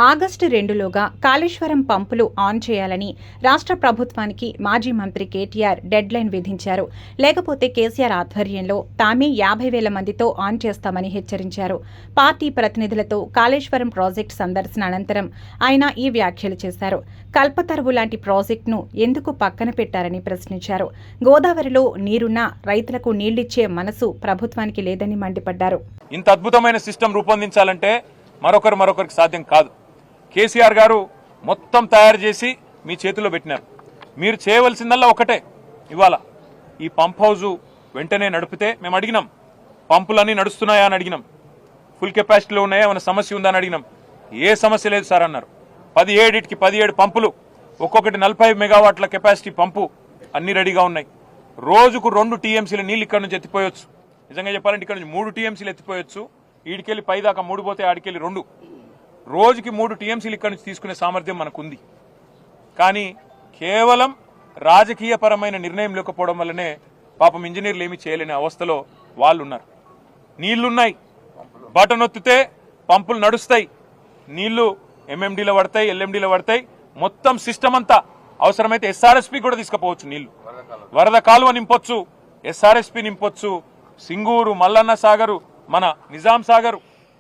August 2లోగా Kaleshwaram పంపులు on చేయాలని రాష్ట్ర ప్రభుత్వానికి మాజీ మంత్రి కేటీఆర్ డెడ్లైన్ విధించారు. లేకపోతే కేసీఆర్ ఆధ్వర్యంలో తామే 50,000 మందితో ఆన్ చేస్తామని హెచ్చరించారు. పార్టీ ప్రతినిధులతో కాళేశ్వరం ప్రాజెక్టు సందర్శన అనంతరం ఆయన ఈ వ్యాఖ్యలు చేశారు. కల్పతరువు లాంటి ప్రాజెక్టును ఎందుకు పక్కన పెట్టారని ప్రశ్నించారు. గోదావరిలో నీరున్నా రైతులకు నీళ్లిచ్చే మనసు ప్రభుత్వానికి లేదని మండిపడ్డారు. ఇంత అద్భుతమైన సిస్టమ్ రూపొందించాలంటే మరొకరికి సాధ్యం కాదు. కేసీఆర్ గారు మొత్తం తయారు చేసి మీ చేతిలో పెట్టినారు. మీరు చేయవలసిందల్లా ఒకటే, ఇవాళ ఈ పంప్ హౌజు వెంటనే నడిపితే మేము అడిగినాం, పంపులన్నీ నడుస్తున్నాయా అని అడిగినాం, ఫుల్ కెపాసిటీలో ఉన్నాయా, ఏమైనా సమస్య ఉందా అని అడిగినాం. ఏ సమస్య లేదు సార్ అన్నారు. 17 పంపులు, ఒక్కొక్కటి 40 మెగావాట్ల కెపాసిటీ పంపు అన్ని రెడీగా ఉన్నాయి. రోజుకు 2 టీఎంసీల నీళ్ళు ఇక్కడ నుంచి ఎత్తిపోయొచ్చు. నిజంగా చెప్పాలంటే ఇక్కడ నుంచి 3 టీఎంసీలు ఎత్తిపోయొచ్చు. ఈడికెళ్ళి పైదాకా 3 పోతే ఆడికెళ్ళి 2, రోజుకి 3 టీఎంసీలు ఇక్కడ నుంచి తీసుకునే సామర్థ్యం మనకుంది. కానీ కేవలం రాజకీయపరమైన నిర్ణయం లేకపోవడం వల్లనే పాపం ఇంజనీర్లు ఏమీ చేయలేని అవస్థలో వాళ్ళు ఉన్నారు. నీళ్లున్నాయి, బటన్ ఒత్తితే పంపులు నడుస్తాయి, నీళ్లు ఎంఎండీలో పడతాయి, ఎల్ఎండీలో పడతాయి, మొత్తం సిస్టమ్ అంతా. అవసరమైతే ఎస్ఆర్ఎస్పీ కూడా తీసుకుపోవచ్చు. నీళ్లు వరద కాలువ నింపొచ్చు, ఎస్ఆర్ఎస్పీ నింపొచ్చు, సింగూరు, మల్లన్న సాగరు, మన నిజాం సాగరు,